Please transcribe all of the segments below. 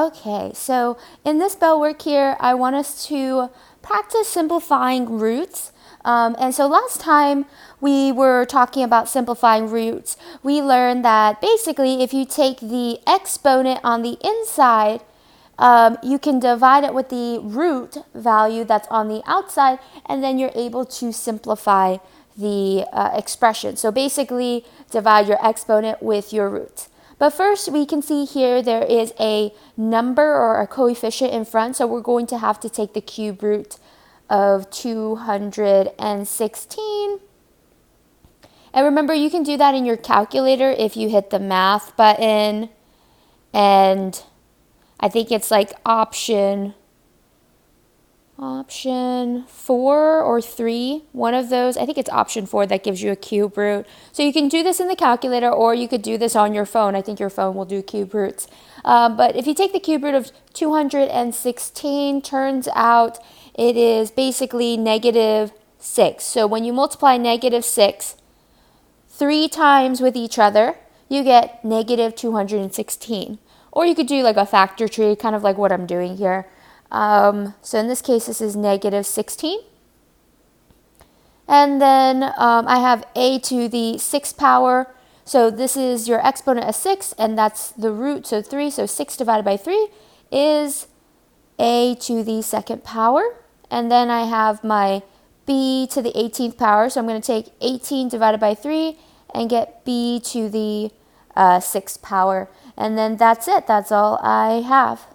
Okay, so in this bell work here, I want us to practice simplifying roots. And so last time we were talking about simplifying roots, we learned that basically if you take the exponent on the inside, you can divide it with the root value that's on the outside, and then you're able to simplify the expression. So basically divide your exponent with your root. But first, we can see here there is a number or a coefficient in front, so we're going to have to take the cube root of 216. And remember, you can do that in your calculator if you hit the math button, and I think it's like option 4 or 3, one of those. I think it's option 4 that gives you a cube root. So you can do this in the calculator, or you could do this on your phone. I think your phone will do cube roots. But if you take the cube root of 216, turns out it is basically -6. So when you multiply -6 3 times with each other, you get -216. Or you could do like a factor tree, kind of like what I'm doing here. So in this case, this is -16. And then I have a to the 6th power. So this is your exponent of 6, and that's the root, so 3. So 6 divided by 3 is a to the 2nd power. And then I have my b to the 18th power. So I'm going to take 18 divided by 3 and get b to the 6th power. And then that's it. That's all I have.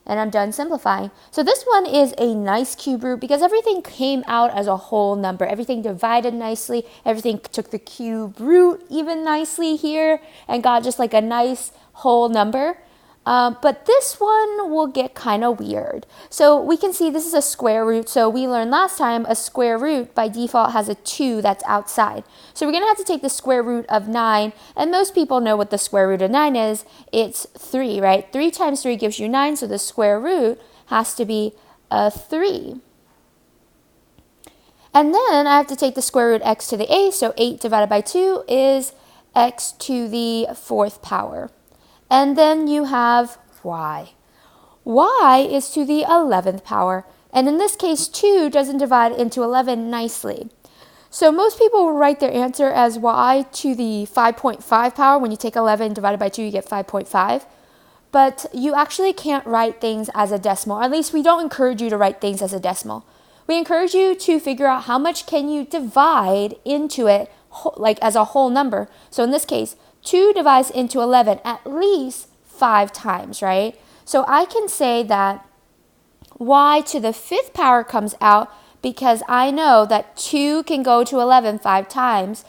And I'm done simplifying. So this one is a nice cube root because everything came out as a whole number. Everything divided nicely. Everything took the cube root even nicely here and got just like a nice whole number. But this one will get kind of weird. So we can see this is a square root. So we learned last time a square root by default has a 2 that's outside. So we're going to have to take the square root of 9. And most people know what the square root of 9 is. It's 3, right? 3 times 3 gives you 9. So the square root has to be a 3. And then I have to take the square root x to the 8th. So 8 divided by 2 is x to the 4th power. And then you have y. Y is to the 11th power. And in this case, 2 doesn't divide into 11 nicely. So most people will write their answer as y to the 5.5 power. When you take 11 divided by 2, you get 5.5. But you actually can't write things as a decimal. Or at least we don't encourage you to write things as a decimal. We encourage you to figure out how much can you divide into it like as a whole number. So in this case, 2 divides into 11 at least 5 times, right? So I can say that y to the 5th power comes out because I know that 2 can go to 11 5 times.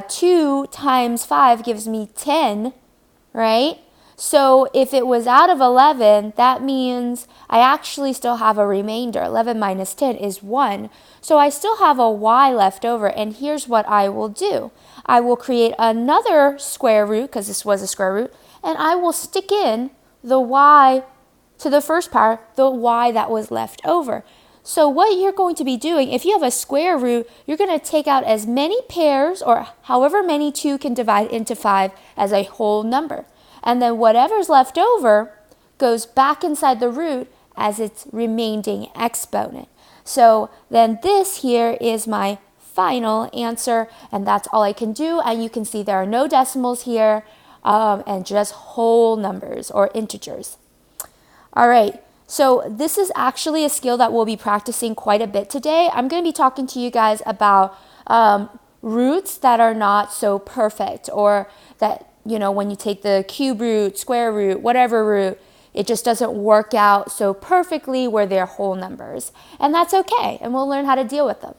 2 times 5 gives me 10, right? So if it was out of 11, that means I actually still have a remainder. 11 minus 10 is 1. So I still have a y left over, and here's what I will do. I will create another square root, because this was a square root, and I will stick in the y to the 1st power, the y that was left over. So what you're going to be doing, if you have a square root, you're going to take out as many pairs, or however many 2 can divide into 5 as a whole number. And then whatever's left over goes back inside the root as its remaining exponent. So then this here is my final answer, and that's all I can do. And you can see there are no decimals here and just whole numbers or integers. All right, so this is actually a skill that we'll be practicing quite a bit today. I'm going to be talking to you guys about roots that are not so perfect, or that, you know, when you take the cube root, square root, whatever root, it just doesn't work out so perfectly where they're whole numbers. And that's okay, and we'll learn how to deal with them.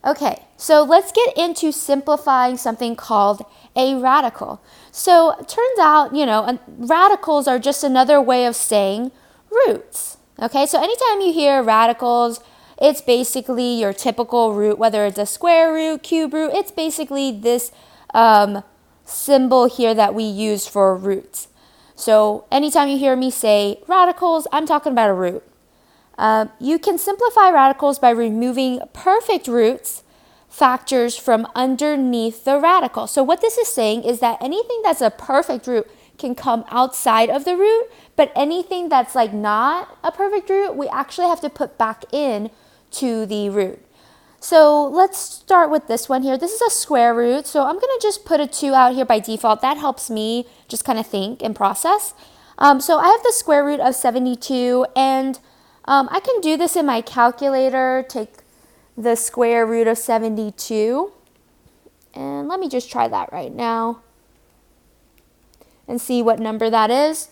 Okay, so let's get into simplifying something called a radical. So it turns out, you know, radicals are just another way of saying roots. Okay, so anytime you hear radicals, it's basically your typical root, whether it's a square root, cube root, it's basically this symbol here that we use for roots. So anytime you hear me say radicals, I'm talking about a root. You can simplify radicals by removing perfect roots, factors from underneath the radical. So what this is saying is that anything that's a perfect root can come outside of the root, but anything that's like not a perfect root, we actually have to put back in to the root. So let's start with this one here. This is a square root, so I'm going to just put a 2 out here by default. That helps me just kind of think and process. So I have the square root of 72, and I can do this in my calculator. Take the square root of 72, and let me just try that right now and see what number that is.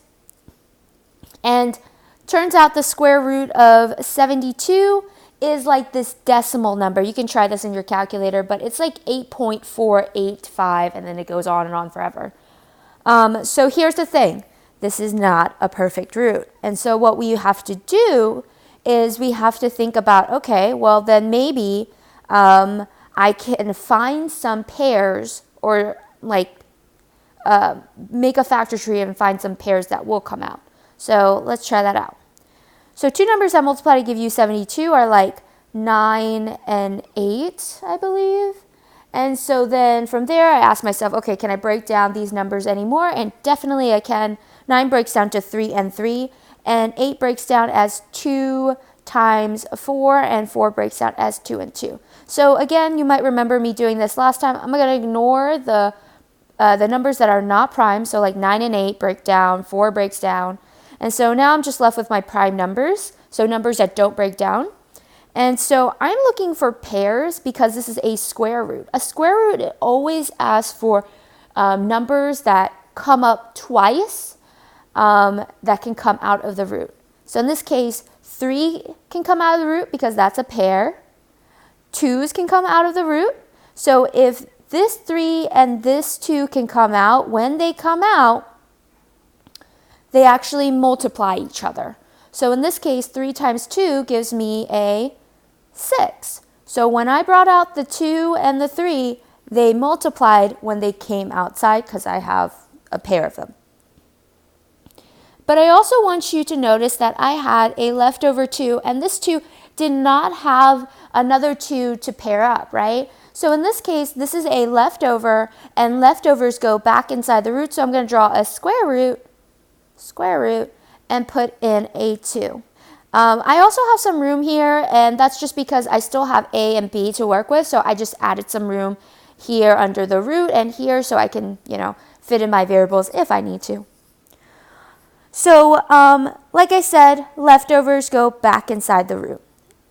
And turns out the square root of 72 is like this decimal number. You can try this in your calculator, but it's like 8.485, and then it goes on and on forever. So here's the thing. This is not a perfect root. And so what we have to do is we have to think about, okay, well then maybe I can find some pairs, or like make a factor tree and find some pairs that will come out. So let's try that out. So two numbers that multiply to give you 72 are like 9 and 8, I believe. And so then from there, I asked myself, okay, can I break down these numbers anymore? And definitely I can. 9 breaks down to 3 and 3, and 8 breaks down as 2 times 4, and 4 breaks down as 2 and 2. So again, you might remember me doing this last time. I'm going to ignore the numbers that are not prime. So like 9 and 8 break down, 4 breaks down. And so now I'm just left with my prime numbers, so numbers that don't break down. And so I'm looking for pairs because this is a square root. A square root, it always asks for numbers that come up twice, that can come out of the root. So in this case, 3 can come out of the root because that's a pair. 2s can come out of the root. So if this 3 and this 2 can come out, when they come out, they actually multiply each other. So in this case, 3 times 2 gives me a 6. So when I brought out the 2 and the 3, they multiplied when they came outside because I have a pair of them. But I also want you to notice that I had a leftover 2, and this 2 did not have another 2 to pair up, right? So in this case, this is a leftover, and leftovers go back inside the root. So I'm going to draw a square root, and put in a 2. I also have some room here, and that's just because I still have A and B to work with. So I just added some room here under the root and here so I can, fit in my variables if I need to. So like I said, leftovers go back inside the root.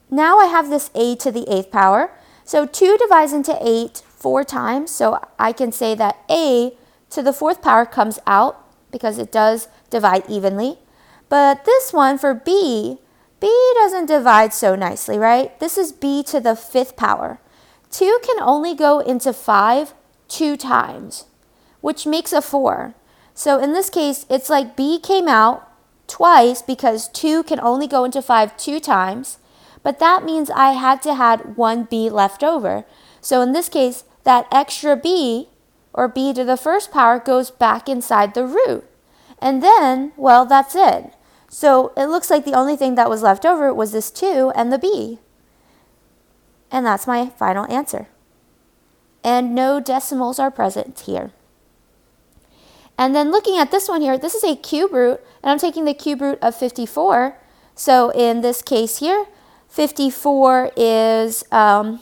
Now I have this A to the 8th power. So 2 divides into 8 4 times. So I can say that A to the 4th power comes out because it does divide evenly. But this one for B doesn't divide so nicely, right? This is B to the 5th power. 2 can only go into 5 2 times, which makes a 4. So in this case, it's like B came out twice because 2 can only go into 5 2 times, but that means I had to have one B left over. So in this case, that extra B, or B to the 1st power, goes back inside the root. And then, well, that's it. So it looks like the only thing that was left over was this 2 and the B. And that's my final answer. And no decimals are present here. And then looking at this one here, this is a cube root, and I'm taking the cube root of 54. So in this case here, 54 is not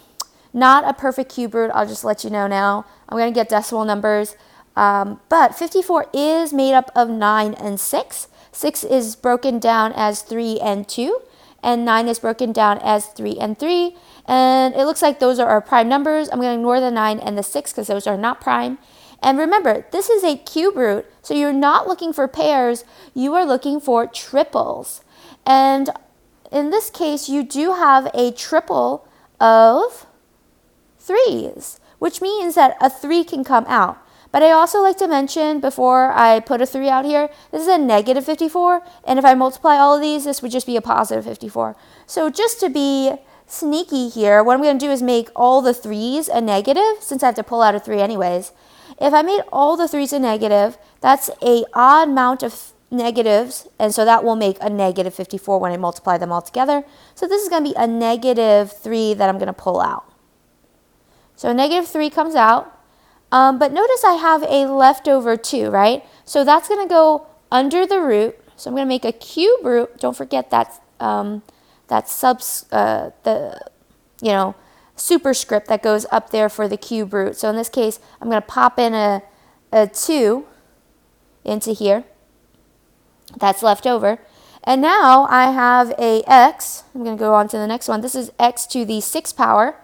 a perfect cube root. I'll just let you know now. I'm going to get decimal numbers. But 54 is made up of 9 and 6. 6 is broken down as 3 and 2. And 9 is broken down as 3 and 3. And it looks like those are our prime numbers. I'm going to ignore the 9 and the 6 because those are not prime. And remember, this is a cube root, so you're not looking for pairs. You are looking for triples. And in this case, you do have a triple of 3s, which means that a 3 can come out. But I also like to mention before I put a 3 out here, this is a negative 54. And if I multiply all of these, this would just be a positive 54. So just to be sneaky here, what I'm going to do is make all the 3s a negative, since I have to pull out a 3 anyways. If I made all the 3s a negative, that's an odd amount of negatives, and so that will make a negative 54 when I multiply them all together. So this is going to be a negative 3 that I'm going to pull out. So a negative 3 comes out. But notice I have a leftover 2, right? So that's going to go under the root. So I'm going to make a cube root. Don't forget that superscript that goes up there for the cube root. So in this case, I'm going to pop in a 2 into here. That's left over. And now I have a x. I'm going to go on to the next one. This is x to the 6th power.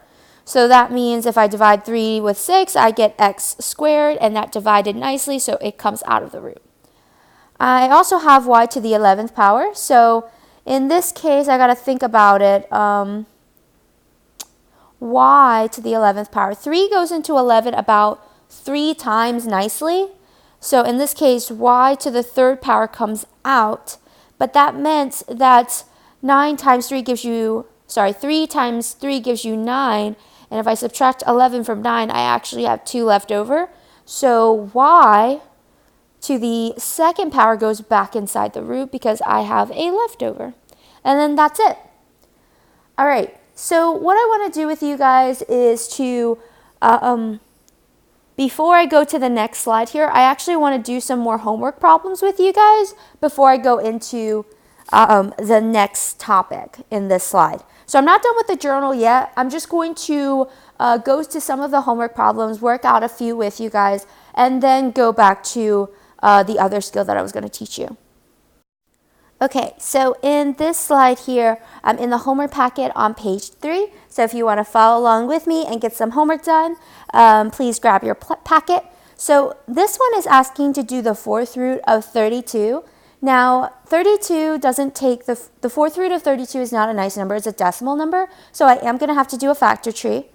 So that means if I divide 3 with 6, I get x squared, and that divided nicely, so it comes out of the root. I also have y to the 11th power. So in this case, I got to think about it. Y to the 11th power. 3 goes into 11 about 3 times nicely. So in this case, y to the 3rd power comes out. But that meant that 3 times 3 gives you 9. And if I subtract 11 from 9, I actually have 2 left over. So y to the 2nd power goes back inside the root because I have a leftover. And then that's it. All right, so what I want to do with you guys is to, before I go to the next slide here, I actually want to do some more homework problems with you guys before I go into the next topic in this slide. So I'm not done with the journal yet. I'm just going to go to some of the homework problems, work out a few with you guys, and then go back to the other skill that I was going to teach you. Okay, so in this slide here, I'm in the homework packet on page 3. So if you want to follow along with me and get some homework done, please grab your packet. So this one is asking to do the 4th root of 32. Now, 32 doesn't take the 4th root of 32 is not a nice number. It's a decimal number. So I am going to have to do a factor tree.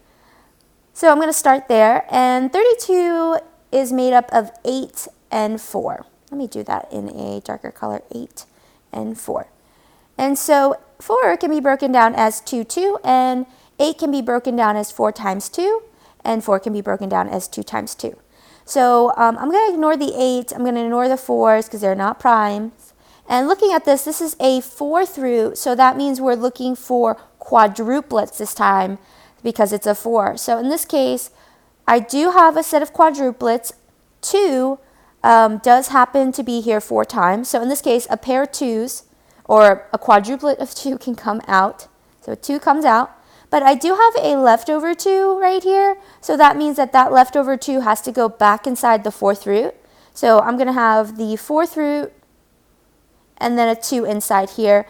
So I'm going to start there. And 32 is made up of 8 and 4. Let me do that in a darker color, 8 and 4. And so 4 can be broken down as 2, 2, and 8 can be broken down as 4 times 2, and 4 can be broken down as 2 times 2. So I'm going to ignore the 8. I'm going to ignore the 4s because they're not primes. And looking at this, this is a 4th root, so that means we're looking for quadruplets this time because it's a 4. So in this case, I do have a set of quadruplets. 2 does happen to be here 4 times. So in this case, a pair of 2s or a quadruplet of 2 can come out. So 2 comes out. But I do have a leftover 2 right here. So that means that that leftover 2 has to go back inside the 4th root. So I'm going to have the 4th root and then a 2 inside here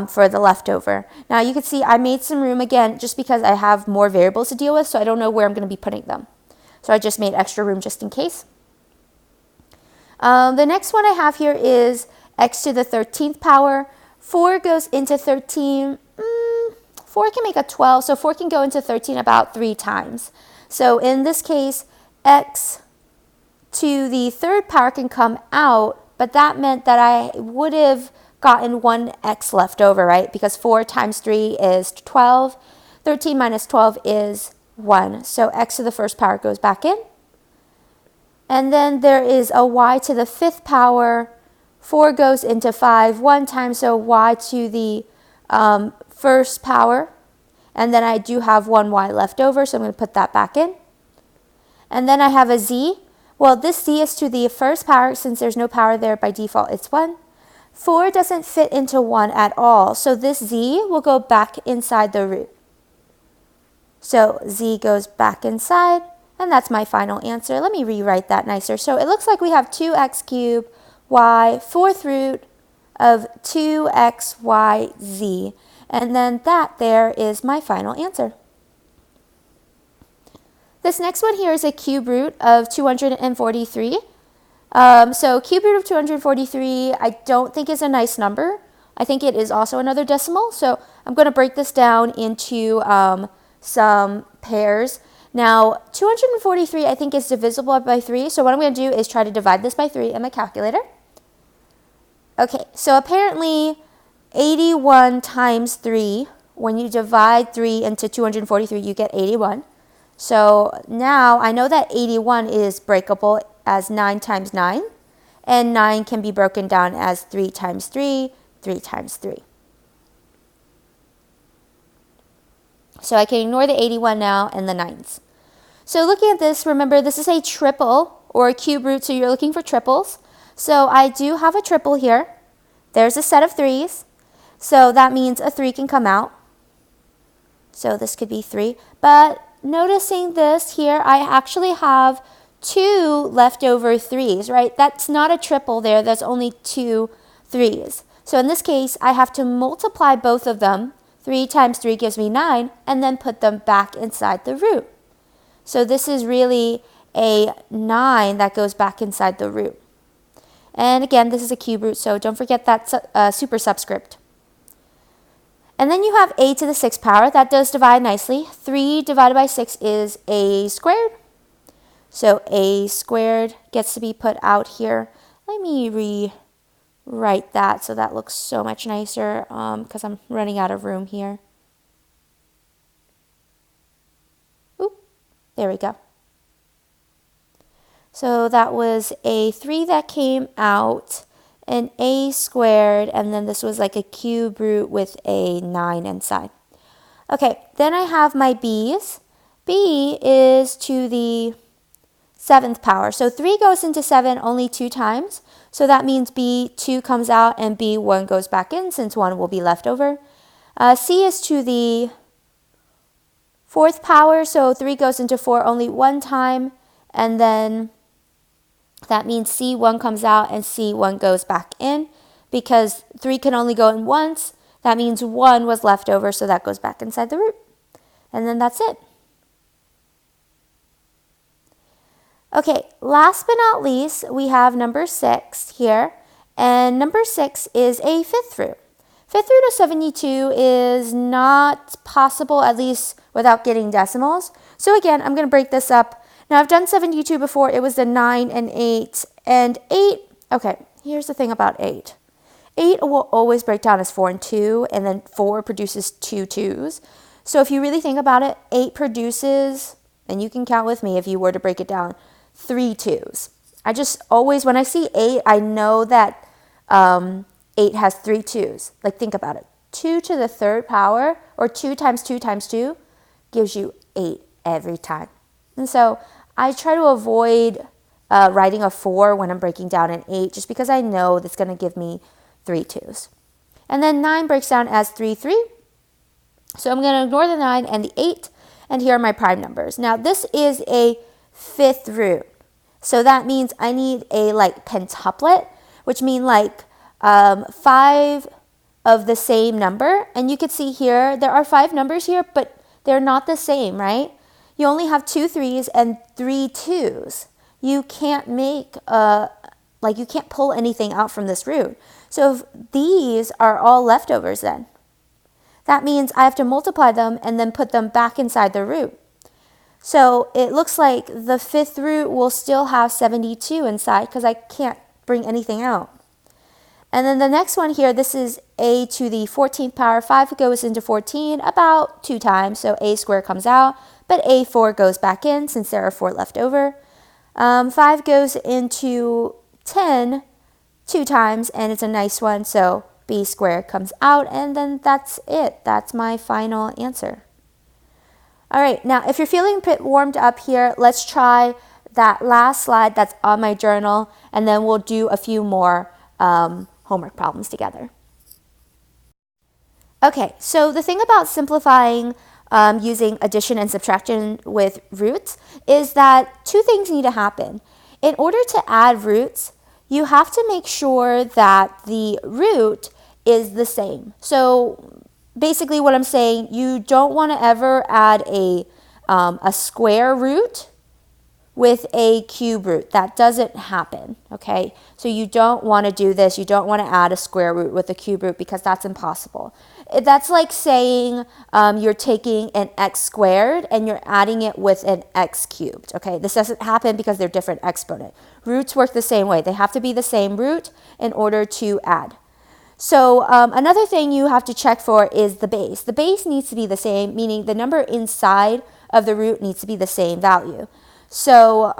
for the leftover. Now you can see I made some room again just because I have more variables to deal with. So I don't know where I'm going to be putting them. So I just made extra room just in case. The next one I have here is x to the 13th power. 4 goes into 13. 4 can make a 12, so 4 can go into 13 about 3 times. So in this case, x to the 3rd power can come out, but that meant that I would have gotten 1 x left over, right? Because 4 times 3 is 12. 13 minus 12 is 1. So x to the 1st power goes back in. And then there is a y to the 5th power. 4 goes into 5 1 time, so y to the 1st power. And then I do have 1 y left over, so I'm going to put that back in. And then I have a z. Well, this z is to the 1st power. Since there's no power there, by default, it's 1. 4 doesn't fit into 1 at all, so this z will go back inside the root. So z goes back inside, and that's my final answer. Let me rewrite that nicer. So it looks like we have 2x cubed y 4th root of 2xyz. And then that there is my final answer. This next one here is a cube root of 243. So cube root of 243 I don't think is a nice number. I think it is also another decimal. So I'm going to break this down into some pairs. Now 243 I think is divisible by 3. So what I'm going to do is try to divide this by 3 in my calculator. Okay, so apparently 81 times 3, when you divide 3 into 243, you get 81. So now I know that 81 is breakable as 9 times 9, and 9 can be broken down as 3 times 3, 3 times 3. So I can ignore the 81 now and the 9s. So looking at this, remember this is a triple or a cube root, so you're looking for triples. So I do have a triple here. There's a set of 3's. So that means a 3 can come out. So this could be 3. But noticing this here, I actually have 2 leftover 3's, right? That's not a triple there. That's only 2 3's. So in this case, I have to multiply both of them. 3 times 3 gives me 9, and then put them back inside the root. So this is really a 9 that goes back inside the root. And again, this is a cube root, so don't forget that super subscript. And then you have a to the 6th power. That does divide nicely. 3 divided by 6 is a squared. So a squared gets to be put out here. Let me rewrite that so that looks so much nicer because I'm running out of room here. There we go. So that was a 3 that came out, an a squared, and then this was like a cube root with a 9 inside. Okay, then I have my b's. B is to the 7th power. So 3 goes into 7 only 2 times. So that means B2 comes out and B1 goes back in since 1 will be left over. C is to the 4th power, so 3 goes into 4 only 1 time, and then that means C1 comes out and C1 goes back in. Because 3 can only go in once, that means 1 was left over, so that goes back inside the root. And then that's it. Okay, last but not least, we have number 6 here, and number 6 is a 5th root. 5th root of 72 is not possible, at least without getting decimals. So again, I'm going to break this up. Now I've done 72 before. It was the 9 and 8. And 8, okay, here's the thing about 8. 8 will always break down as 4 and 2, and then 4 produces 2 2's. So if you really think about it, 8 produces, and you can count with me if you were to break it down, 3 2's. I just always, when I see 8, I know that 8 has 3 2's. Like, think about it. 2 to the 3rd power, or 2 times 2 times 2, gives you 8 every time. And so I try to avoid writing a 4 when I'm breaking down an 8, just because I know that's going to give me 3 2's. And then 9 breaks down as 3 3. So I'm going to ignore the 9 and the 8, and here are my prime numbers. Now this is a 5th root. So that means I need a pentuplet, which means 5 of the same number. And you can see here, there are 5 numbers here, but they're not the same, right? You only have 2 3's and 3 2's. You can't make, you can't pull anything out from this root. So if these are all leftovers then, that means I have to multiply them and then put them back inside the root. So it looks like the 5th root will still have 72 inside because I can't bring anything out. And then the next one here, this is a to the 14th power. 5 goes into 14 about 2 times, so a squared comes out, but a4 goes back in since there are 4 left over. 5 goes into 10 2 times, and it's a nice one, so b squared comes out, and then that's it. That's my final answer. All right, now if you're feeling a bit warmed up here, let's try that last slide that's on my journal, and then we'll do a few more homework problems together. Okay, so the thing about simplifying using addition and subtraction with roots is that 2 things need to happen. In order to add roots, you have to make sure that the root is the same. So basically what I'm saying, you don't want to ever add a square root with a cube root. That doesn't happen, okay? So you don't want to do this. You don't want to add a square root with a cube root because that's impossible. That's like saying you're taking an x squared and you're adding it with an x cubed, okay? This doesn't happen because they're different exponent. Roots work the same way. They have to be the same root in order to add. So another thing you have to check for is the base. The base needs to be the same, meaning the number inside of the root needs to be the same value. So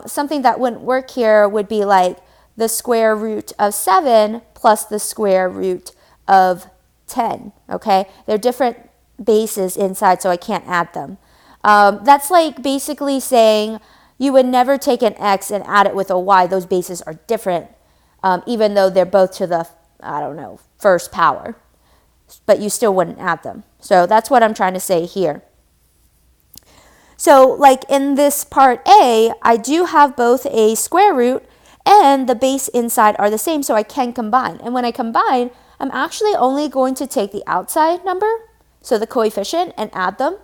something that wouldn't work here would be like the square root of 7 plus the square root of 10, okay? They're different bases inside, so I can't add them. That's like basically saying you would never take an x and add it with a y. Those bases are different, even though they're both to the, I don't know, first power. But you still wouldn't add them. So that's what I'm trying to say here. So like in this part A, I do have both a square root and the base inside are the same, so I can combine. And when I combine, I'm actually only going to take the outside number, so the coefficient, and add them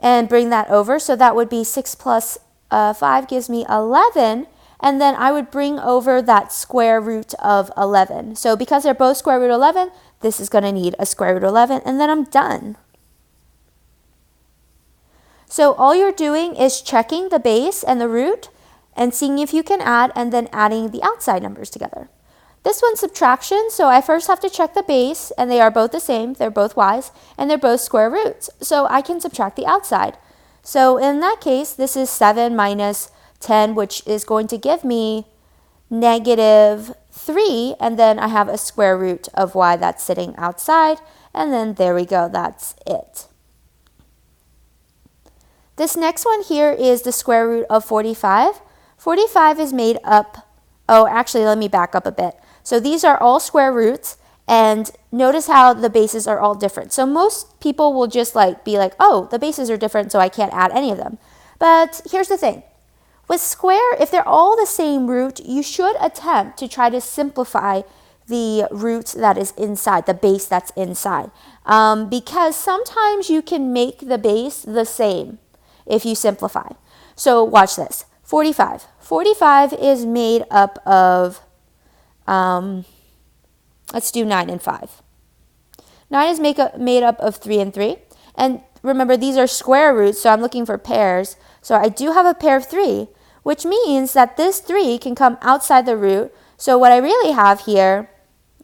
and bring that over. So that would be 6 plus 5 gives me 11. And then I would bring over that square root of 11. So because they're both square root 11, this is going to need a square root 11, and then I'm done. So all you're doing is checking the base and the root and seeing if you can add, and then adding the outside numbers together. This one's subtraction, so I first have to check the base, and they are both the same. They're both y's, and they're both square roots. So I can subtract the outside. So in that case, this is 7 minus 10, which is going to give me negative 3, and then I have a square root of y that's sitting outside, and then there we go, that's it. This next one here is the square root of 45. 45 is made up, oh, actually, let me back up a bit. So these are all square roots, and notice how the bases are all different. So most people will just be like, oh, the bases are different, so I can't add any of them. But here's the thing. With square, if they're all the same root, you should attempt to try to simplify the root that is inside, the base that's inside. Because sometimes you can make the base the same if you simplify. So watch this. 45. 45 is made up of, let's do 9 and 5. 9 is made up of 3 and 3. And remember, these are square roots, so I'm looking for pairs. So I do have a pair of 3, which means that this 3 can come outside the root. So what I really have here,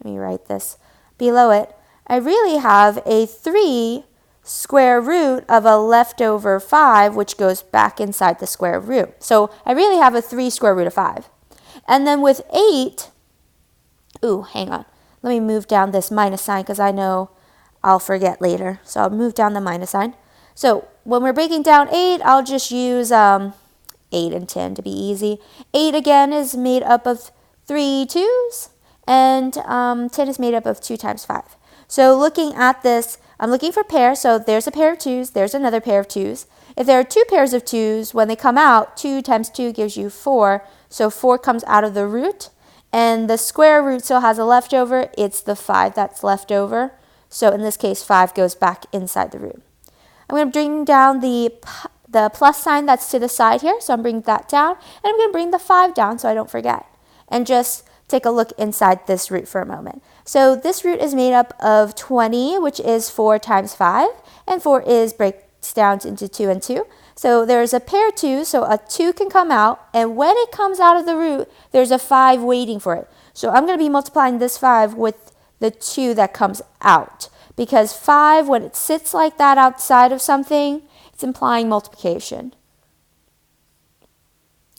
let me write this below it, I really have a 3 square root of a leftover 5, which goes back inside the square root. So I really have a 3 square root of 5. And then with 8, ooh, hang on. Let me move down this minus sign because I know I'll forget later. So I'll move down the minus sign. So when we're breaking down 8, I'll just use 8 and 10 to be easy. 8 again is made up of 3 2's, and 10 is made up of 2 times 5. So looking at this, I'm looking for pairs, so there's a pair of 2's, there's another pair of 2's. If there are 2 pairs of 2's, when they come out, 2 times 2 gives you 4, so 4 comes out of the root, and the square root still has a leftover, it's the 5 that's left over. So in this case, 5 goes back inside the root. I'm going to bring down the plus sign that's to the side here, so I'm bringing that down, and I'm going to bring the 5 down so I don't forget. And just take a look inside this root for a moment. So this root is made up of 20, which is 4 times 5, and 4 breaks down into 2 and 2. So there's a pair of 2, so a 2 can come out, and when it comes out of the root, there's a 5 waiting for it. So I'm going to be multiplying this 5 with the 2 that comes out, because 5, when it sits like that outside of something, it's implying multiplication.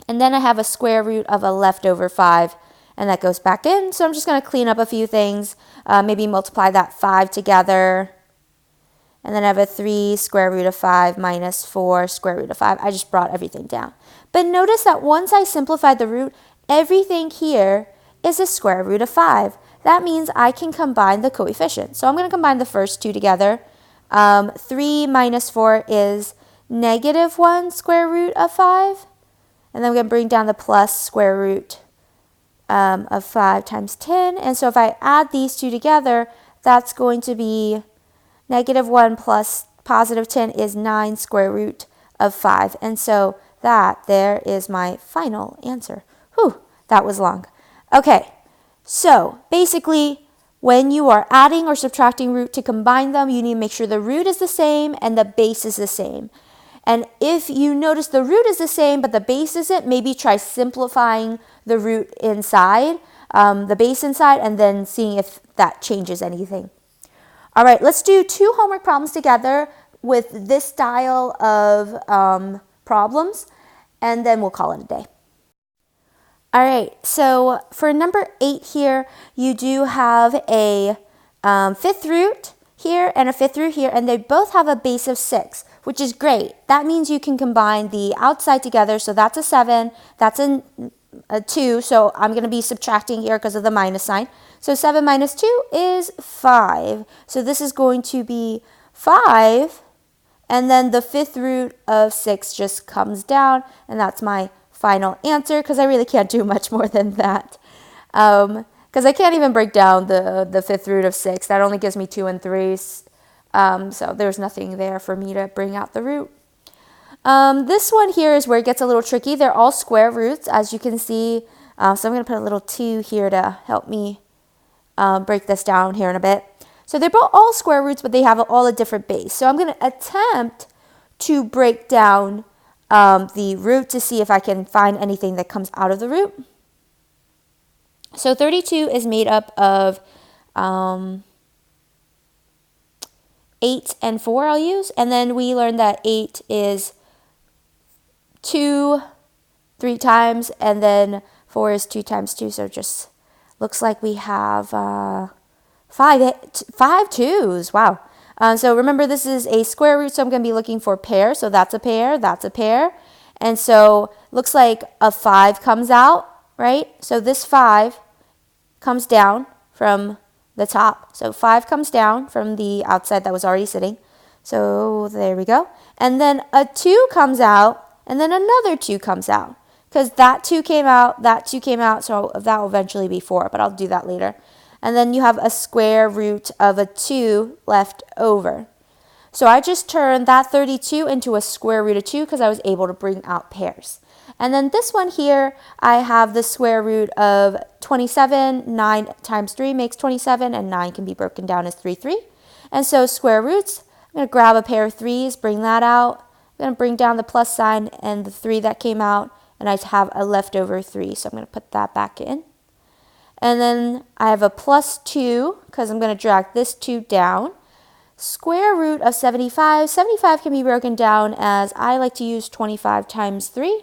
And then I have a square root of a leftover 5, and that goes back in. So I'm just going to clean up a few things, maybe multiply that 5 together. And then I have a 3 square root of 5 minus 4 square root of 5. I just brought everything down. But notice that once I simplified the root, everything here is a square root of 5. That means I can combine the coefficients. So I'm going to combine the first 2 together. 3 minus 4 is negative 1 square root of 5. And then I'm going to bring down the plus square root of 5 times 10. And so if I add these 2 together, that's going to be negative 1 plus positive 10 is 9 square root of 5. And so there is my final answer. Whew, that was long. Okay, so basically when you are adding or subtracting root to combine them, you need to make sure the root is the same and the base is the same. And if you notice the root is the same but the base isn't, maybe try simplifying the root inside, the base inside, and then seeing if that changes anything. All right, let's do 2 homework problems together with this style of problems, and then we'll call it a day. All right, so for number 8 here, you do have a 5th root here and a 5th root here, and they both have a base of 6, which is great. That means you can combine the outside together. So that's a 7, that's a 2. So I'm going to be subtracting here because of the minus sign. So 7 minus 2 is 5. So this is going to be 5. And then the 5th root of 6 just comes down. And that's my final answer because I really can't do much more than that. Because I can't even break down the 5th root of 6. That only gives me 2 and 3s. So there's nothing there for me to bring out the root. This one here is where it gets a little tricky. They're all square roots, as you can see. So I'm going to put a little 2 here to help me break this down here in a bit. So they're both all square roots, but they have all a different base. So I'm going to attempt to break down the root to see if I can find anything that comes out of the root. So 32 is made up of 8 and 4 I'll use. And then we learned that 8 is 2 3 times, and then 4 is 2 times 2. So it just looks like we have 5 2s. Wow. So remember, this is a square root, so I'm going to be looking for pairs. So that's a pair, that's a pair. And so looks like a 5 comes out, right? So this 5 comes down from the top. So 5 comes down from the outside that was already sitting. So there we go. And then a 2 comes out, and then another 2 comes out. Because that 2 came out, that 2 came out, so that will eventually be 4, but I'll do that later. And then you have a square root of a 2 left over. So I just turned that 32 into a square root of 2 because I was able to bring out pairs. And then this one here, I have the square root of 27. 9 times 3 makes 27, and 9 can be broken down as 3, 3. And so square roots, I'm going to grab a pair of 3s, bring that out. I'm going to bring down the plus sign and the 3 that came out, and I have a leftover 3. So I'm going to put that back in. And then I have a plus 2 because I'm going to drag this 2 down. Square root of 75. 75 can be broken down as I like to use 25 times 3.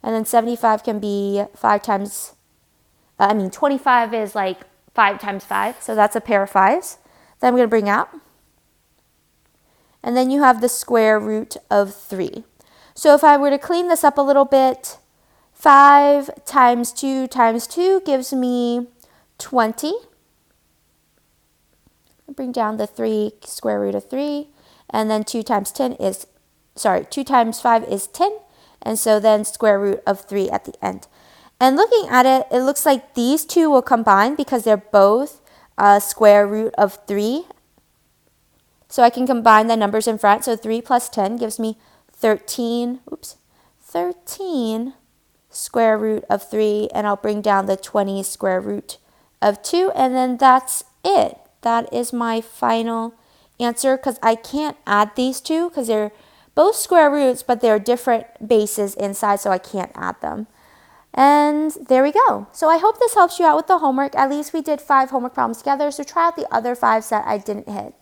And then 75 can be 25 is like 5 times 5. So that's a pair of 5s that I'm going to bring out. And then you have the square root of 3. So if I were to clean this up a little bit, 5 times 2 times 2 gives me 20. Bring down the 3, square root of 3. And then 2 times 5 is 10. And so then square root of 3 at the end. And looking at it, it looks like these two will combine because they're both square root of 3. So I can combine the numbers in front. So 3 plus 10 gives me 13. 13 square root of 3. And I'll bring down the 20 square root of 2. And then that's it. That is my final answer because I can't add these two because they're both square roots, but they're different bases inside, so I can't add them. And there we go. So I hope this helps you out with the homework. At least we did 5 homework problems together, so try out the other 5s that I didn't hit.